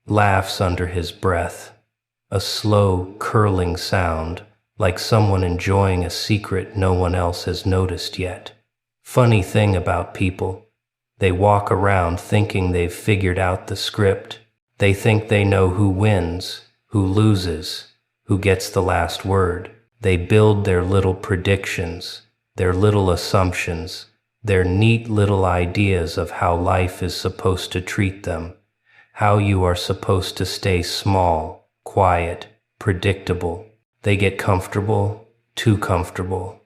laughs under his breath, a slow, curling sound, like someone enjoying a secret no one else has noticed yet. Funny thing about people, they walk around thinking they've figured out the script. They think they know who wins, who loses, who gets the last word. They build their little predictions, their little assumptions, their neat little ideas of how life is supposed to treat them, how you are supposed to stay small, quiet, predictable. They get comfortable, too comfortable.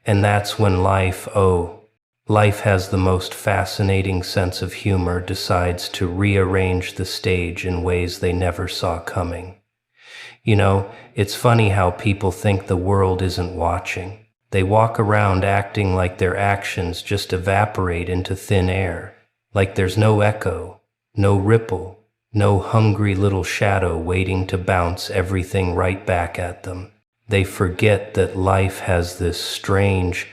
And that's when life has the most fascinating sense of humor, decides to rearrange the stage in ways they never saw coming. You know, it's funny how people think the world isn't watching. They walk around acting like their actions just evaporate into thin air, like there's no echo, no ripple, no hungry little shadow waiting to bounce everything right back at them. They forget that life has this strange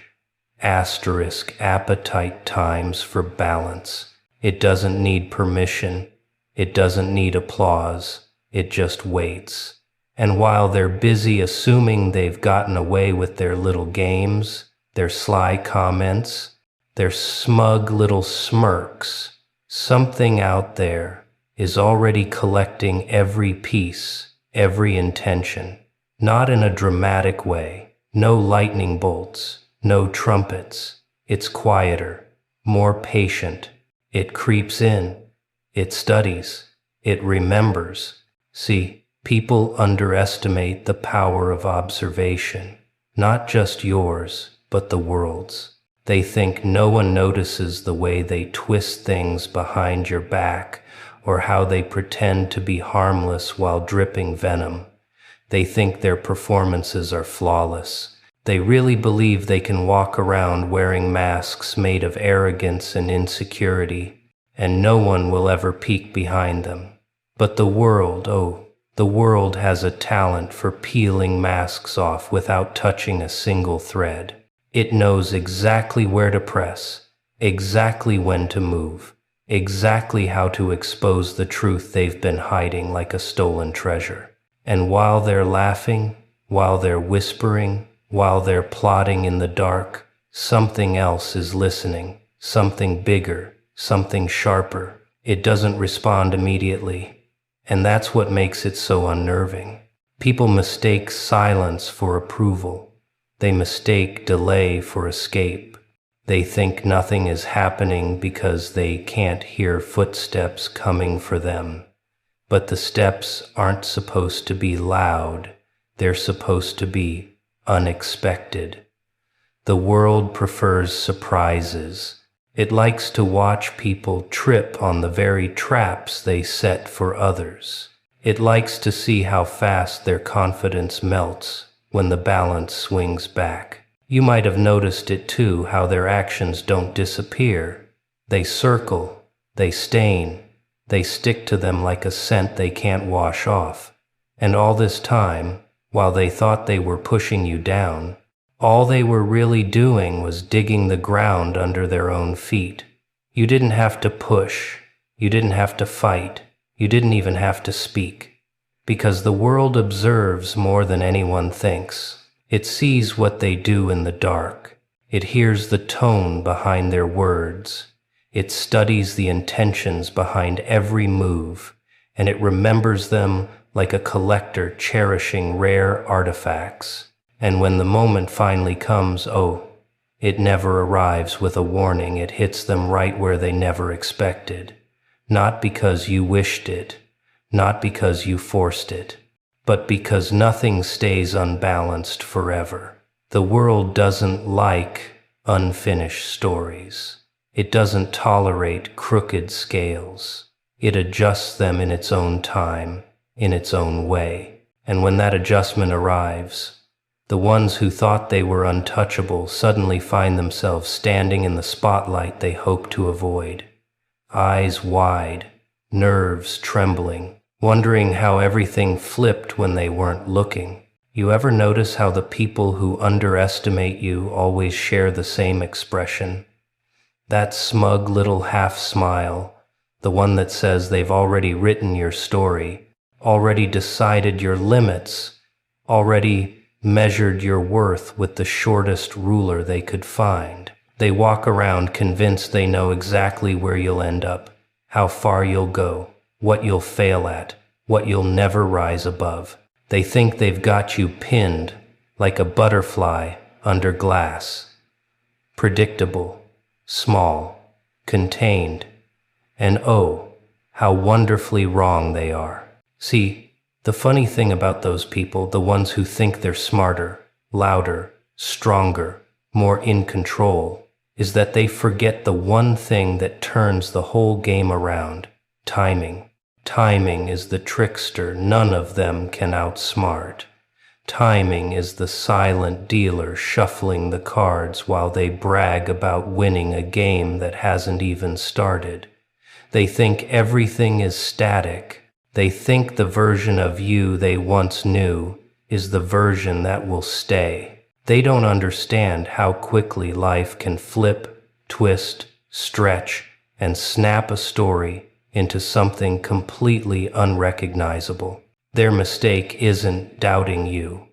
appetite times for balance. It doesn't need permission. It doesn't need applause. It just waits. And while they're busy assuming they've gotten away with their little games, their sly comments, their smug little smirks, something out there is already collecting every piece, every intention. Not in a dramatic way, no lightning bolts, no trumpets. It's quieter, more patient. It creeps in, it studies, it remembers. See, people underestimate the power of observation, not just yours, but the world's. They think no one notices the way they twist things behind your back, or how they pretend to be harmless while dripping venom. They think their performances are flawless. They really believe they can walk around wearing masks made of arrogance and insecurity, and no one will ever peek behind them. But the world, the world has a talent for peeling masks off without touching a single thread. It knows exactly where to press, exactly when to move, exactly how to expose the truth they've been hiding like a stolen treasure. And while they're laughing, while they're whispering, while they're plotting in the dark, something else is listening, something bigger, something sharper. It doesn't respond immediately, and that's what makes it so unnerving. People mistake silence for approval. They mistake delay for escape. They think nothing is happening because they can't hear footsteps coming for them. But the steps aren't supposed to be loud. They're supposed to be unexpected. The world prefers surprises. It likes to watch people trip on the very traps they set for others. It likes to see how fast their confidence melts when the balance swings back. You might have noticed it too, how their actions don't disappear. They circle, they stain, they stick to them like a scent they can't wash off. And all this time, while they thought they were pushing you down, all they were really doing was digging the ground under their own feet. You didn't have to push. You didn't have to fight. You didn't even have to speak. Because the world observes more than anyone thinks. It sees what they do in the dark. It hears the tone behind their words. It studies the intentions behind every move, and it remembers them like a collector cherishing rare artifacts. And when the moment finally comes, it never arrives with a warning. It hits them right where they never expected. Not because you wished it, not because you forced it, but because nothing stays unbalanced forever. The world doesn't like unfinished stories. It doesn't tolerate crooked scales. It adjusts them in its own time, in its own way. And when that adjustment arrives, the ones who thought they were untouchable suddenly find themselves standing in the spotlight they hoped to avoid. Eyes wide, nerves trembling, wondering how everything flipped when they weren't looking. You ever notice how the people who underestimate you always share the same expression? That smug little half smile, the one that says they've already written your story, already decided your limits, already measured your worth with the shortest ruler they could find. They walk around convinced they know exactly where you'll end up, how far you'll go, what you'll fail at, what you'll never rise above. They think they've got you pinned like a butterfly under glass. Predictable, small, contained, and oh, how wonderfully wrong they are. See, the funny thing about those people, the ones who think they're smarter, louder, stronger, more in control, is that they forget the one thing that turns the whole game around: timing. Timing is the trickster none of them can outsmart. Timing is the silent dealer shuffling the cards while they brag about winning a game that hasn't even started. They think everything is static. They think the version of you they once knew is the version that will stay. They don't understand how quickly life can flip, twist, stretch, and snap a story into something completely unrecognizable. Their mistake isn't doubting you.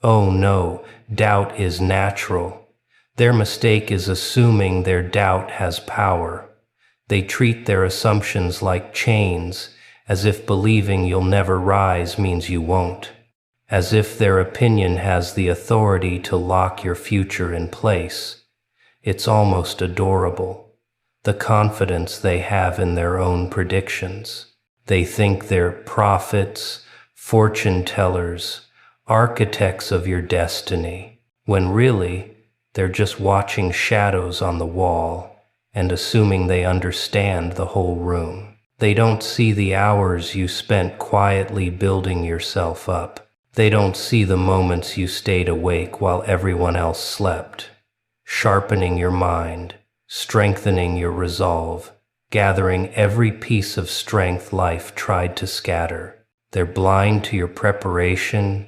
Oh no, doubt is natural. Their mistake is assuming their doubt has power. They treat their assumptions like chains, as if believing you'll never rise means you won't. As if their opinion has the authority to lock your future in place. It's almost adorable, the confidence they have in their own predictions. They think they're prophets, fortune tellers, architects of your destiny, when really they're just watching shadows on the wall and assuming they understand the whole room. They don't see the hours you spent quietly building yourself up. They don't see the moments you stayed awake while everyone else slept, sharpening your mind, strengthening your resolve, gathering every piece of strength life tried to scatter. They're blind to your preparation,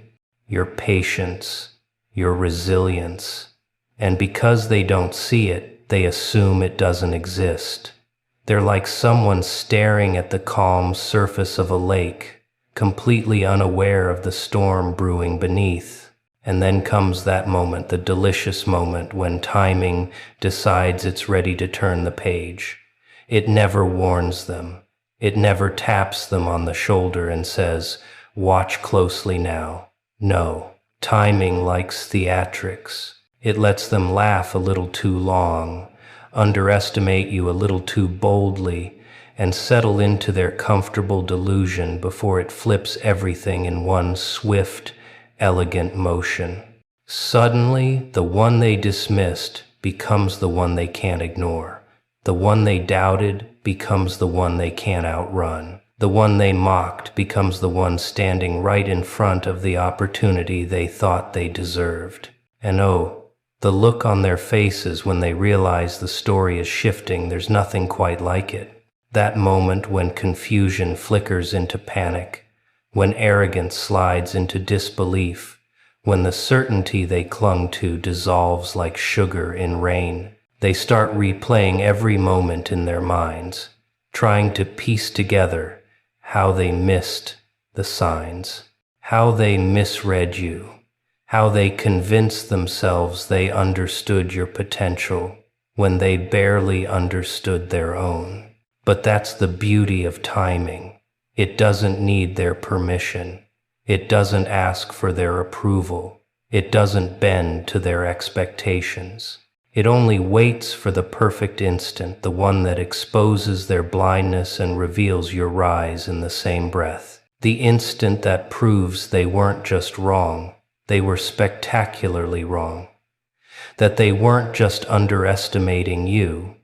your patience, your resilience, and because they don't see it, they assume it doesn't exist. They're like someone staring at the calm surface of a lake, completely unaware of the storm brewing beneath. And then comes that moment, the delicious moment when timing decides it's ready to turn the page. It never warns them. It never taps them on the shoulder and says, "Watch closely now." No, timing likes theatrics. It lets them laugh a little too long, underestimate you a little too boldly, and settle into their comfortable delusion before it flips everything in one swift, elegant motion. Suddenly, the one they dismissed becomes the one they can't ignore. The one they doubted becomes the one they can't outrun. The one they mocked becomes the one standing right in front of the opportunity they thought they deserved. And oh, the look on their faces when they realize the story is shifting, there's nothing quite like it. That moment when confusion flickers into panic, when arrogance slides into disbelief, when the certainty they clung to dissolves like sugar in rain. They start replaying every moment in their minds, trying to piece together how they missed the signs, how they misread you, how they convinced themselves they understood your potential when they barely understood their own. But that's the beauty of timing. It doesn't need their permission. It doesn't ask for their approval. It doesn't bend to their expectations. It only waits for the perfect instant, the one that exposes their blindness and reveals your rise in the same breath. The instant that proves they weren't just wrong, they were spectacularly wrong. That they weren't just underestimating you,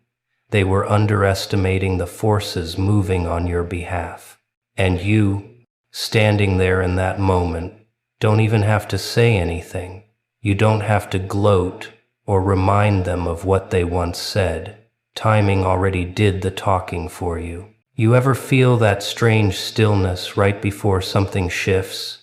they were underestimating the forces moving on your behalf. And you, standing there in that moment, don't even have to say anything. You don't have to gloat or remind them of what they once said. Timing already did the talking for you. You ever feel that strange stillness right before something shifts?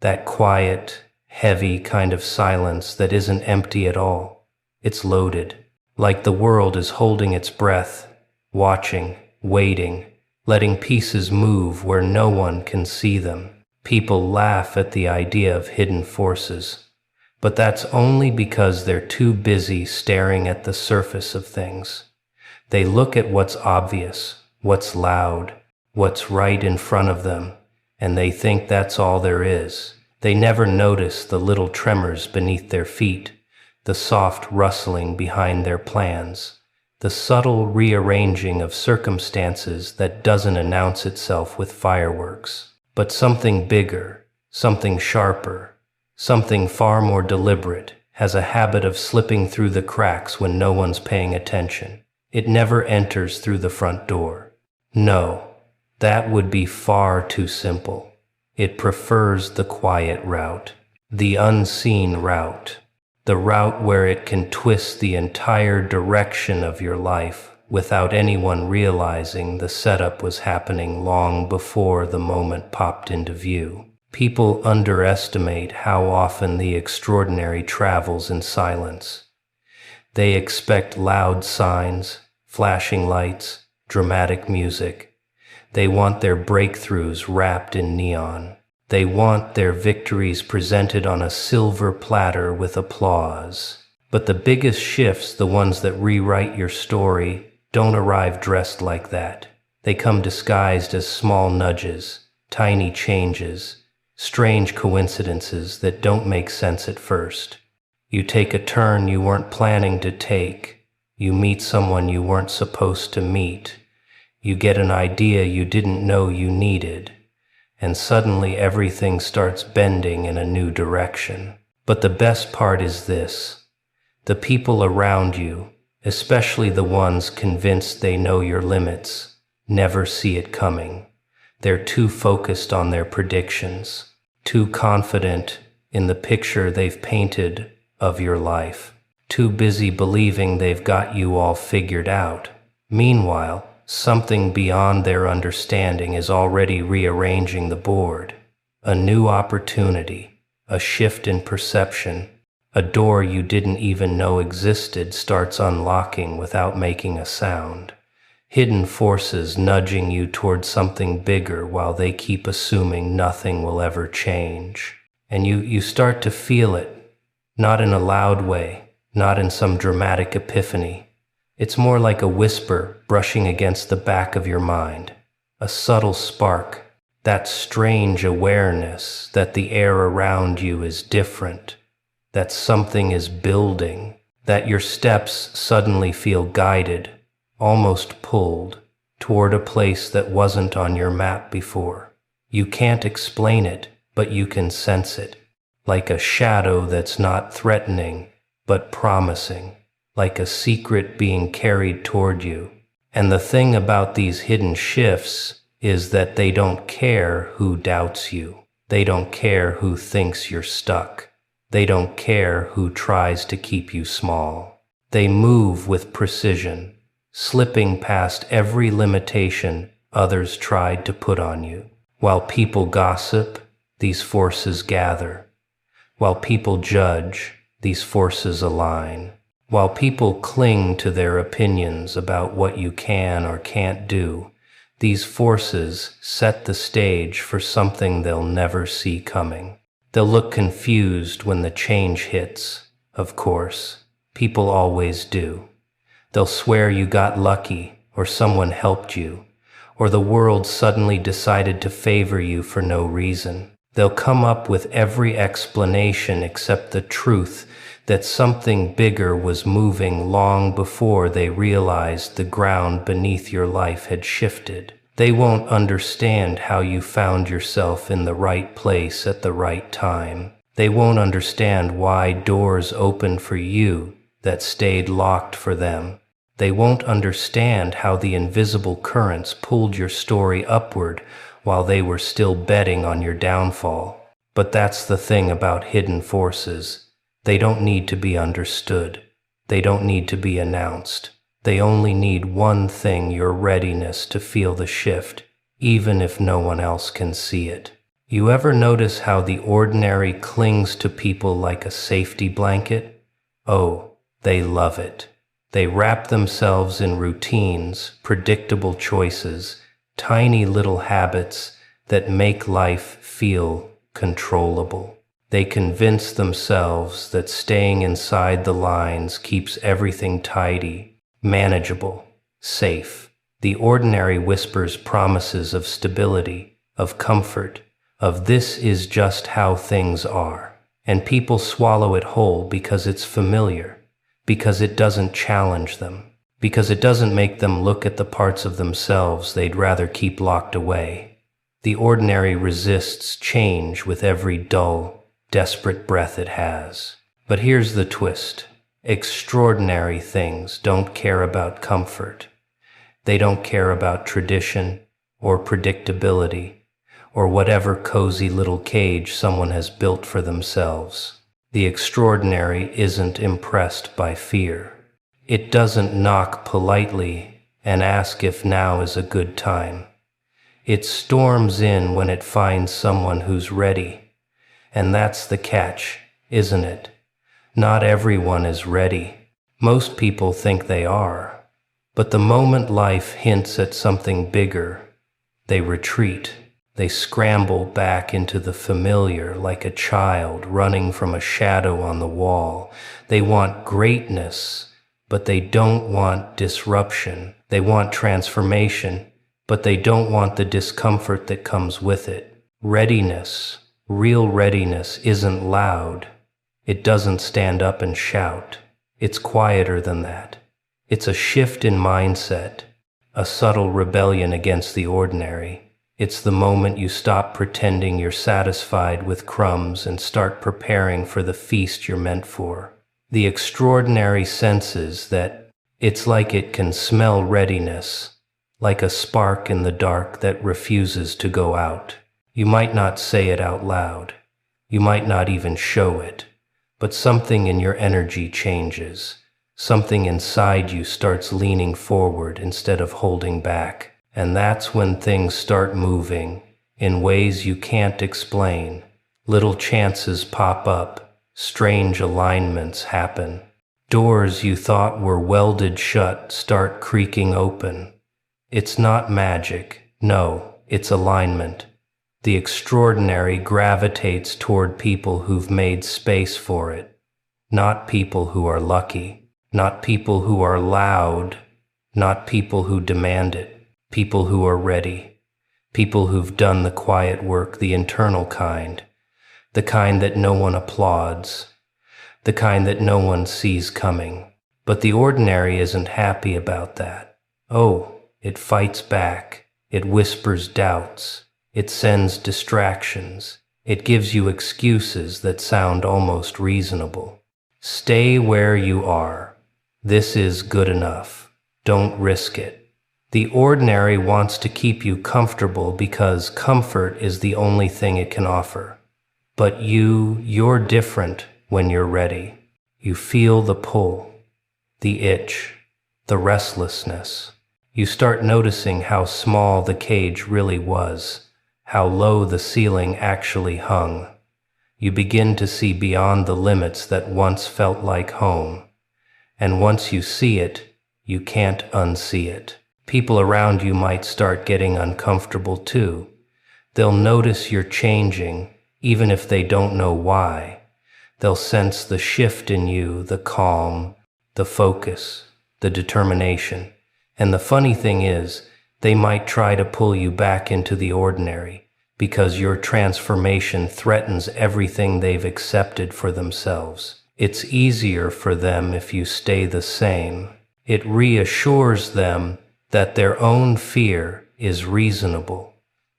That quiet, heavy kind of silence that isn't empty at all. It's loaded. Like the world is holding its breath, watching, waiting, letting pieces move where no one can see them. People laugh at the idea of hidden forces, but that's only because they're too busy staring at the surface of things. They look at what's obvious, what's loud, what's right in front of them, and they think that's all there is. They never notice the little tremors beneath their feet, the soft rustling behind their plans, the subtle rearranging of circumstances that doesn't announce itself with fireworks. But something bigger, something sharper, something far more deliberate has a habit of slipping through the cracks when no one's paying attention. It never enters through the front door. No, that would be far too simple. It prefers the quiet route, the unseen route, the route where it can twist the entire direction of your life without anyone realizing the setup was happening long before the moment popped into view. People underestimate how often the extraordinary travels in silence. They expect loud signs, flashing lights, dramatic music. They want their breakthroughs wrapped in neon. They want their victories presented on a silver platter with applause. But the biggest shifts, the ones that rewrite your story, don't arrive dressed like that. They come disguised as small nudges, tiny changes, strange coincidences that don't make sense at first. You take a turn you weren't planning to take. You meet someone you weren't supposed to meet. You get an idea you didn't know you needed. And suddenly everything starts bending in a new direction. But the best part is this: the people around you, especially the ones convinced they know your limits, never see it coming. They're too focused on their predictions, too confident in the picture they've painted of your life, too busy believing they've got you all figured out. Meanwhile, something beyond their understanding is already rearranging the board. A new opportunity, a shift in perception, a door you didn't even know existed starts unlocking without making a sound. Hidden forces nudging you towards something bigger while they keep assuming nothing will ever change. And you start to feel it, not in a loud way, not in some dramatic epiphany. It's more like a whisper brushing against the back of your mind, a subtle spark, that strange awareness that the air around you is different, that something is building, that your steps suddenly feel guided, almost pulled, toward a place that wasn't on your map before. You can't explain it, but you can sense it, like a shadow that's not threatening, but promising, like a secret being carried toward you. And the thing about these hidden shifts is that they don't care who doubts you. They don't care who thinks you're stuck. They don't care who tries to keep you small. They move with precision, slipping past every limitation others tried to put on you. While people gossip, these forces gather. While people judge, these forces align. While people cling to their opinions about what you can or can't do, these forces set the stage for something they'll never see coming. They'll look confused when the change hits, of course. People always do. They'll swear you got lucky, or someone helped you, or the world suddenly decided to favor you for no reason. They'll come up with every explanation except the truth that something bigger was moving long before they realized the ground beneath your life had shifted. They won't understand how you found yourself in the right place at the right time. They won't understand why doors opened for you that stayed locked for them. They won't understand how the invisible currents pulled your story upward while they were still betting on your downfall. But that's the thing about hidden forces. They don't need to be understood. They don't need to be announced. They only need one thing: your readiness to feel the shift, even if no one else can see it. You ever notice how the ordinary clings to people like a safety blanket? Oh, they love it. They wrap themselves in routines, predictable choices, tiny little habits that make life feel controllable. They convince themselves that staying inside the lines keeps everything tidy, manageable, safe. The ordinary whispers promises of stability, of comfort, of this is just how things are. And people swallow it whole because it's familiar, because it doesn't challenge them, because it doesn't make them look at the parts of themselves they'd rather keep locked away. The ordinary resists change with every dull, desperate breath it has. But here's the twist. Extraordinary things don't care about comfort. They don't care about tradition or predictability or whatever cozy little cage someone has built for themselves. The extraordinary isn't impressed by fear. It doesn't knock politely and ask if now is a good time. It storms in when it finds someone who's ready. And that's the catch, isn't it? Not everyone is ready. Most people think they are. But the moment life hints at something bigger, they retreat. They scramble back into the familiar like a child running from a shadow on the wall. They want greatness, but they don't want disruption. They want transformation, but they don't want the discomfort that comes with it. Readiness, real readiness, isn't loud. It doesn't stand up and shout. It's quieter than that. It's a shift in mindset, a subtle rebellion against the ordinary. It's the moment you stop pretending you're satisfied with crumbs and start preparing for the feast you're meant for. The extraordinary senses that it's like it can smell readiness, like a spark in the dark that refuses to go out. You might not say it out loud. You might not even show it. But something in your energy changes. Something inside you starts leaning forward instead of holding back. And that's when things start moving in ways you can't explain. Little chances pop up. Strange alignments happen. Doors you thought were welded shut start creaking open. It's not magic. No, it's alignment. The extraordinary gravitates toward people who've made space for it. Not people who are lucky. Not people who are loud. Not people who demand it. People who are ready. People who've done the quiet work, the internal kind. The kind that no one applauds. The kind that no one sees coming. But the ordinary isn't happy about that. Oh, it fights back. It whispers doubts. It sends distractions. It gives you excuses that sound almost reasonable. Stay where you are. This is good enough. Don't risk it. The ordinary wants to keep you comfortable because comfort is the only thing it can offer. But you're different when you're ready. You feel the pull, the itch, the restlessness. You start noticing how small the cage really was, how low the ceiling actually hung. You begin to see beyond the limits that once felt like home. And once you see it, you can't unsee it. People around you might start getting uncomfortable too. They'll notice you're changing, even if they don't know why. They'll sense the shift in you, the calm, the focus, the determination. And the funny thing is, they might try to pull you back into the ordinary, because your transformation threatens everything they've accepted for themselves. It's easier for them if you stay the same. It reassures them that their own fear is reasonable.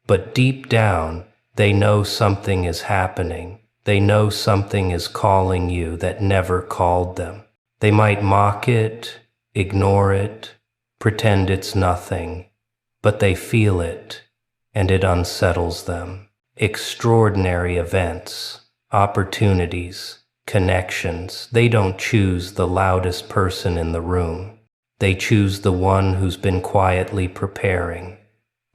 But deep down, they know something is happening. They know something is calling you that never called them. They might mock it, ignore it, pretend it's nothing, but they feel it, and it unsettles them. Extraordinary events, opportunities, connections, they don't choose the loudest person in the room. They choose the one who's been quietly preparing,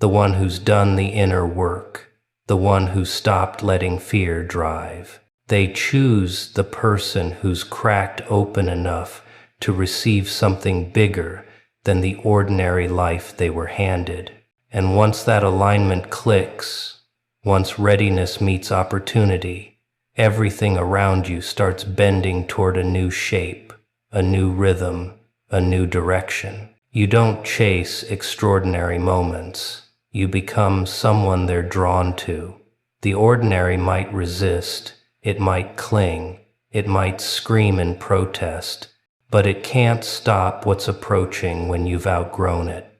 the one who's done the inner work, the one who stopped letting fear drive. They choose the person who's cracked open enough to receive something bigger than the ordinary life they were handed. And once that alignment clicks, once readiness meets opportunity, everything around you starts bending toward a new shape, a new rhythm, a new direction. You don't chase extraordinary moments. You become someone they're drawn to. The ordinary might resist, it might cling, it might scream in protest, but it can't stop what's approaching when you've outgrown it.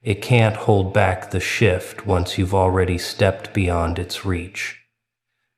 It can't hold back the shift once you've already stepped beyond its reach.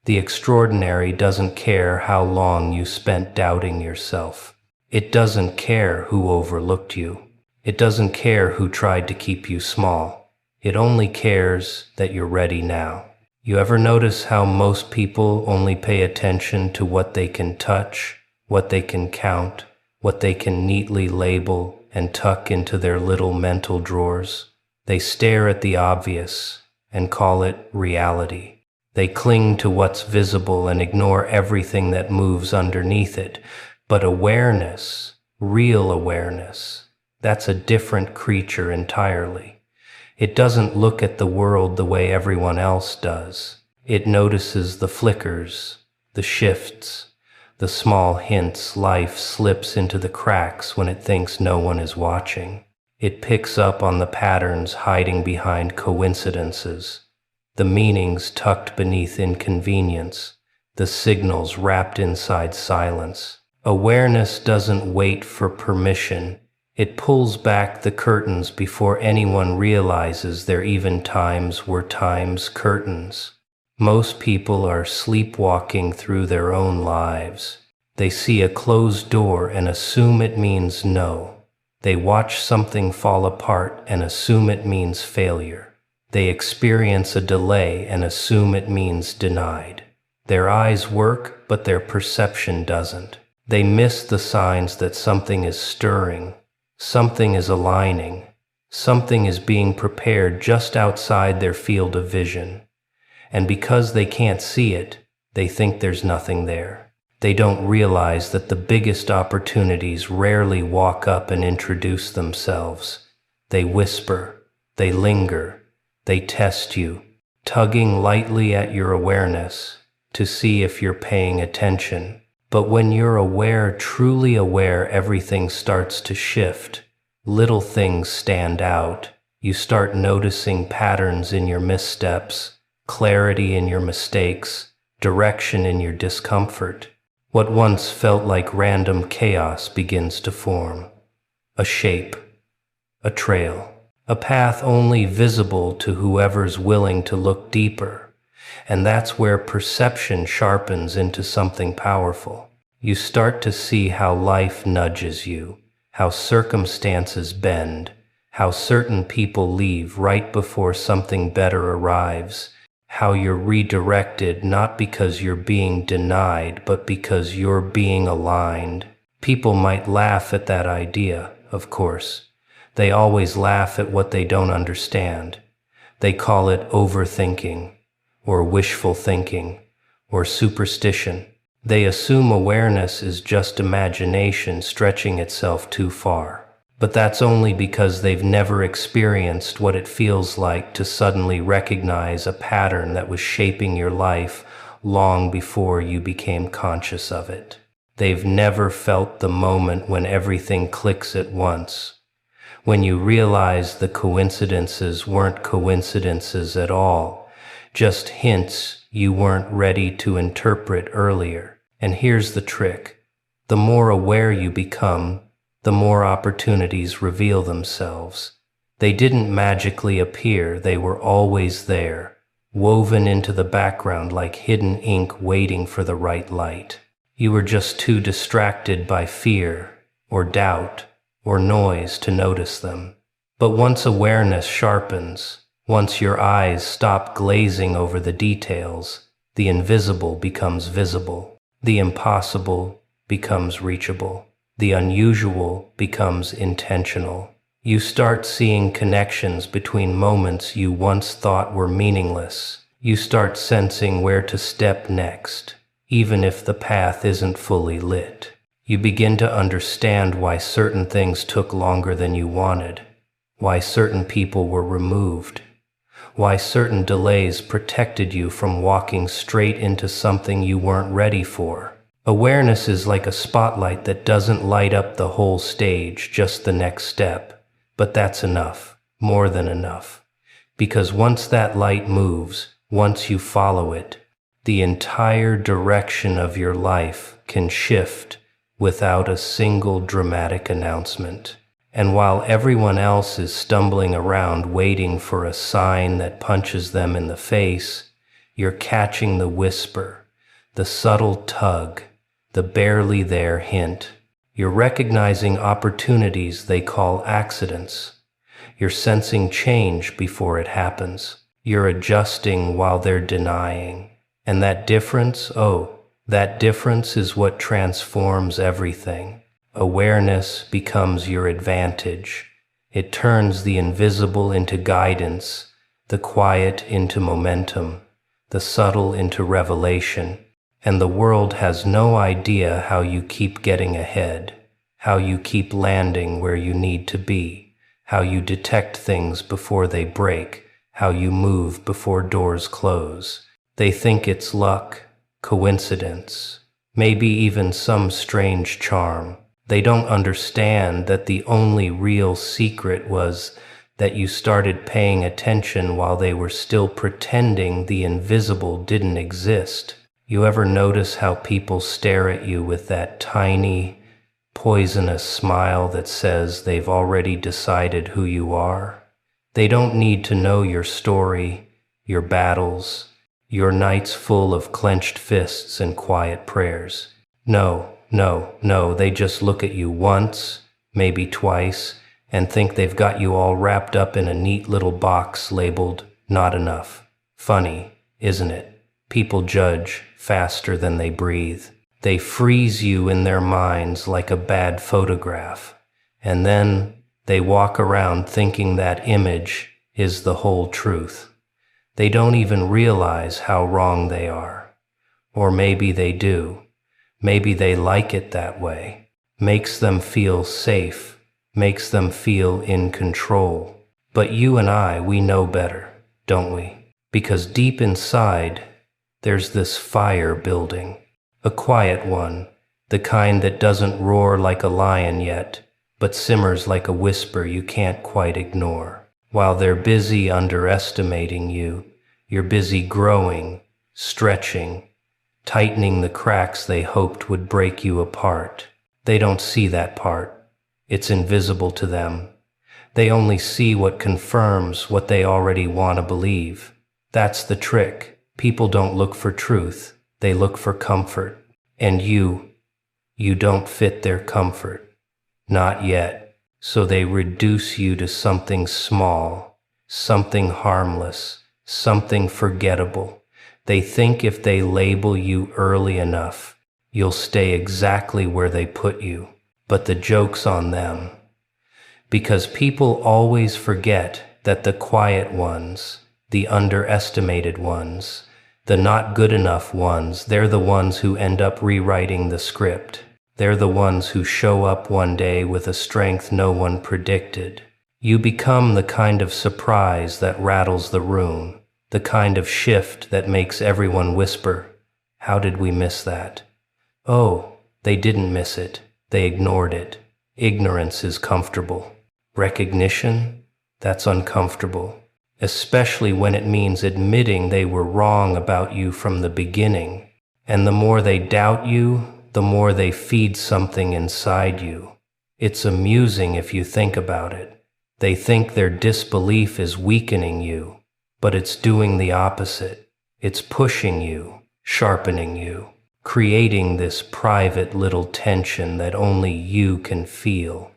The extraordinary doesn't care how long you spent doubting yourself. It doesn't care who overlooked you. It doesn't care who tried to keep you small. It only cares that you're ready now. You ever notice how most people only pay attention to what they can touch, what they can count, what they can neatly label and tuck into their little mental drawers? They stare at the obvious and call it reality. They cling to what's visible and ignore everything that moves underneath it. But awareness, real awareness, that's a different creature entirely. It doesn't look at the world the way everyone else does. It notices the flickers, the shifts, the small hints life slips into the cracks when it thinks no one is watching. It picks up on the patterns hiding behind coincidences, the meanings tucked beneath inconvenience, the signals wrapped inside silence. Awareness doesn't wait for permission. It pulls back the curtains before anyone realizes there even times were times curtains. Most people are sleepwalking through their own lives. They see a closed door and assume it means no. They watch something fall apart and assume it means failure. They experience a delay and assume it means denied. Their eyes work, but their perception doesn't. They miss the signs that something is stirring, something is aligning, something is being prepared just outside their field of vision. And because they can't see it, they think there's nothing there. They don't realize that the biggest opportunities rarely walk up and introduce themselves. They whisper, they linger, they test you, tugging lightly at your awareness to see if you're paying attention. But when you're aware, truly aware, everything starts to shift. Little things stand out. You start noticing patterns in your missteps, clarity in your mistakes, direction in your discomfort. What once felt like random chaos begins to form. A shape, a trail, a path only visible to whoever's willing to look deeper. And that's where perception sharpens into something powerful. You start to see how life nudges you, how circumstances bend, how certain people leave right before something better arrives, how you're redirected not because you're being denied, but because you're being aligned. People might laugh at that idea, of course. They always laugh at what they don't understand. They call it overthinking, or wishful thinking, or superstition. They assume awareness is just imagination stretching itself too far. But that's only because they've never experienced what it feels like to suddenly recognize a pattern that was shaping your life long before you became conscious of it. They've never felt the moment when everything clicks at once, when you realize the coincidences weren't coincidences at all, just hints you weren't ready to interpret earlier. And here's the trick. The more aware you become, the more opportunities reveal themselves. They didn't magically appear, they were always there, woven into the background like hidden ink waiting for the right light. You were just too distracted by fear, or doubt, or noise to notice them. But once awareness sharpens, once your eyes stop glazing over the details, the invisible becomes visible, the impossible becomes reachable. The unusual becomes intentional. You start seeing connections between moments you once thought were meaningless. You start sensing where to step next, even if the path isn't fully lit. You begin to understand why certain things took longer than you wanted, why certain people were removed, why certain delays protected you from walking straight into something you weren't ready for. Awareness is like a spotlight that doesn't light up the whole stage, just the next step. But that's enough, more than enough. Because once that light moves, once you follow it, the entire direction of your life can shift without a single dramatic announcement. And while everyone else is stumbling around waiting for a sign that punches them in the face, you're catching the whisper, the subtle tug, the barely there hint. You're recognizing opportunities they call accidents. You're sensing change before it happens. You're adjusting while they're denying. And that difference, that difference is what transforms everything. Awareness becomes your advantage. It turns the invisible into guidance, the quiet into momentum, the subtle into revelation. And the world has no idea how you keep getting ahead, how you keep landing where you need to be, how you detect things before they break, how you move before doors close. They think it's luck, coincidence, maybe even some strange charm. They don't understand that the only real secret was that you started paying attention while they were still pretending the invisible didn't exist. You ever notice how people stare at you with that tiny, poisonous smile that says they've already decided who you are? They don't need to know your story, your battles, your nights full of clenched fists and quiet prayers. No, they just look at you once, maybe twice, and think they've got you all wrapped up in a neat little box labeled "not enough." Funny, isn't it? People judge faster than they breathe. They freeze you in their minds like a bad photograph, and then they walk around thinking that image is the whole truth. They don't even realize how wrong they are. Or maybe they do. Maybe they like it that way. Makes them feel safe, makes them feel in control. But you and I, we know better, don't we? Because deep inside, there's this fire building, a quiet one, the kind that doesn't roar like a lion yet, but simmers like a whisper you can't quite ignore. While they're busy underestimating you, you're busy growing, stretching, tightening the cracks they hoped would break you apart. They don't see that part. It's invisible to them. They only see what confirms what they already want to believe. That's the trick. People don't look for truth, they look for comfort. And you don't fit their comfort. Not yet. So they reduce you to something small, something harmless, something forgettable. They think if they label you early enough, you'll stay exactly where they put you. But the joke's on them. Because people always forget that the quiet ones, the underestimated ones, the not good enough ones, they're the ones who end up rewriting the script. They're the ones who show up one day with a strength no one predicted. You become the kind of surprise that rattles the room, the kind of shift that makes everyone whisper, "How did we miss that?" Oh, they didn't miss it. They ignored it. Ignorance is comfortable. Recognition? That's uncomfortable. Especially when it means admitting they were wrong about you from the beginning. And the more they doubt you, the more they feed something inside you. It's amusing if you think about it. They think their disbelief is weakening you, but it's doing the opposite. It's pushing you, sharpening you, creating this private little tension that only you can feel.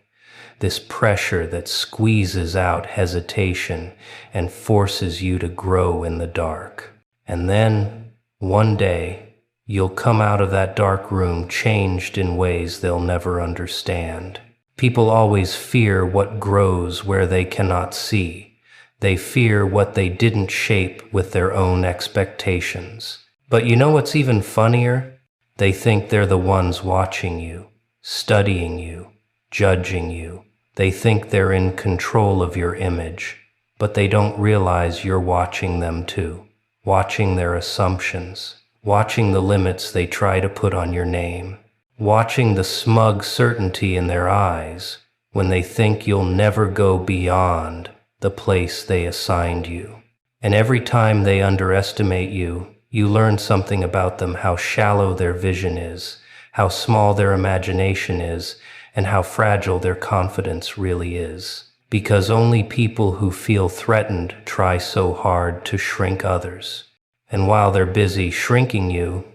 This pressure that squeezes out hesitation and forces you to grow in the dark. And then, one day, you'll come out of that dark room changed in ways they'll never understand. People always fear what grows where they cannot see. They fear what they didn't shape with their own expectations. But you know what's even funnier? They think they're the ones watching you, studying you, judging you. They think they're in control of your image. but they don't realize you're watching them too, watching their assumptions, watching the limits they try to put on your name, watching the smug certainty in their eyes when they think you'll never go beyond the place they assigned you. And every time they underestimate you, you learn something about them, how shallow their vision is, how small their imagination is, and how fragile their confidence really is. Because only people who feel threatened try so hard to shrink others. And while they're busy shrinking you,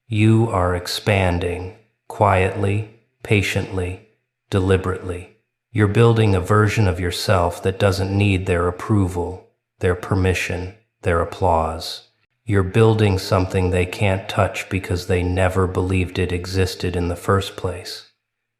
you are expanding, quietly, patiently, deliberately. You're building a version of yourself that doesn't need their approval, their permission, their applause. You're building something they can't touch because they never believed it existed in the first place.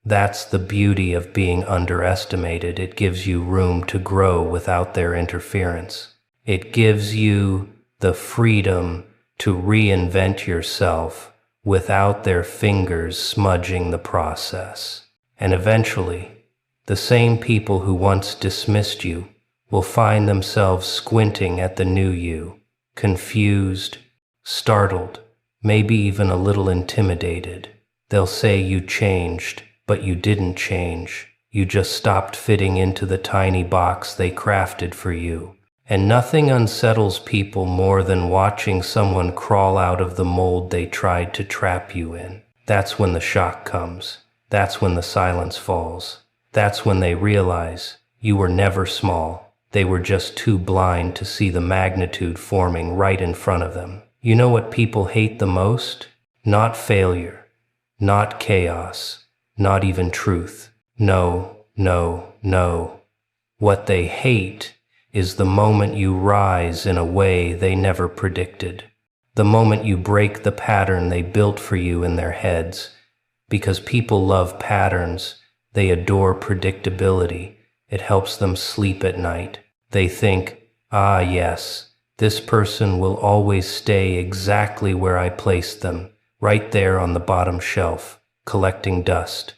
That's the beauty of being underestimated. It gives you room to grow without their interference. It gives you the freedom to reinvent yourself without their fingers smudging the process. And eventually, the same people who once dismissed you will find themselves squinting at the new you, confused, startled, maybe even a little intimidated. They'll say you changed, but you didn't change. You just stopped fitting into the tiny box they crafted for you. And nothing unsettles people more than watching someone crawl out of the mold they tried to trap you in. That's when the shock comes. That's when the silence falls. That's when they realize you were never small. They were just too blind to see the magnitude forming right in front of them. You know what people hate the most? Not failure, not chaos, not even truth. No, no, no. What they hate is the moment you rise in a way they never predicted. The moment you break the pattern they built for you in their heads. Because people love patterns, they adore predictability. It helps them sleep at night. They think, ah yes, this person will always stay exactly where I placed them, right there on the bottom shelf, collecting dust.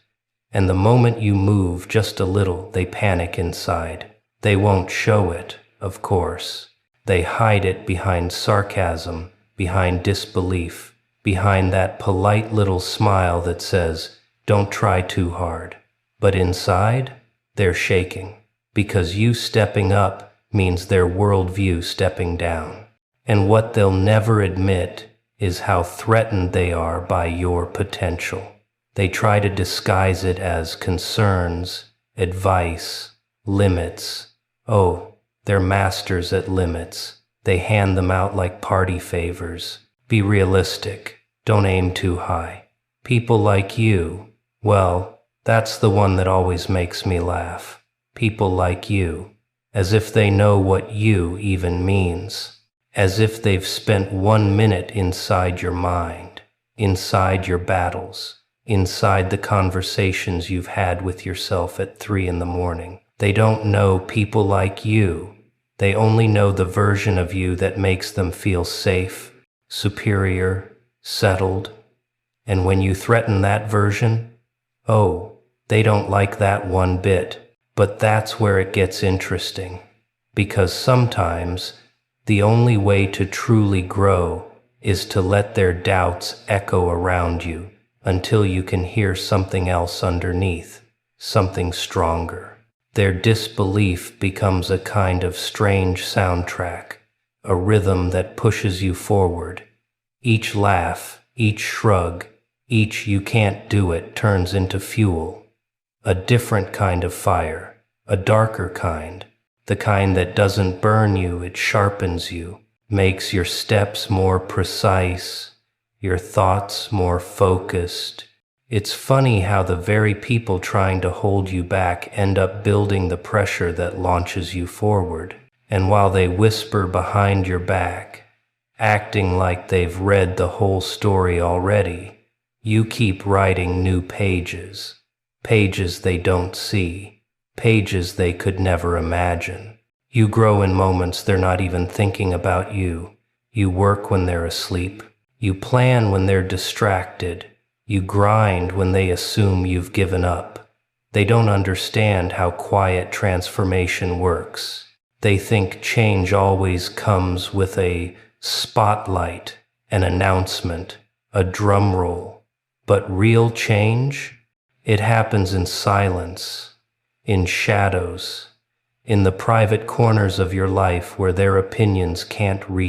And the moment you move just a little, they panic inside. They won't show it, of course. They hide it behind sarcasm, behind disbelief, behind that polite little smile that says, don't try too hard. But inside, they're shaking, because you stepping up means their worldview stepping down. And what they'll never admit is how threatened they are by your potential. They try to disguise it as concerns, advice, limits. Oh, they're masters at limits. They hand them out like party favors. Be realistic. Don't aim too high. People like you, well, that's the one that always makes me laugh. People like you, as if they know what you even means. As if they've spent 1 minute inside your mind, inside your battles, inside the conversations you've had with yourself at 3 a.m. They don't know people like you. They only know the version of you that makes them feel safe, superior, settled. And when you threaten that version, oh, they don't like that one bit. But that's where it gets interesting. Because sometimes the only way to truly grow is to let their doubts echo around you until you can hear something else underneath, something stronger. Their disbelief becomes a kind of strange soundtrack, a rhythm that pushes you forward. Each laugh, each shrug, each you can't do it turns into fuel. A different kind of fire, a darker kind, the kind that doesn't burn you, it sharpens you, makes your steps more precise, your thoughts more focused. It's funny how the very people trying to hold you back end up building the pressure that launches you forward. And while they whisper behind your back, acting like they've read the whole story already, you keep writing new pages. Pages they don't see, pages they could never imagine. You grow in moments they're not even thinking about you. You work when they're asleep. You plan when they're distracted. You grind when they assume you've given up. They don't understand how quiet transformation works. They think change always comes with a spotlight, an announcement, a drum roll. But real change, it happens in silence, in shadows, in the private corners of your life where their opinions can't reach.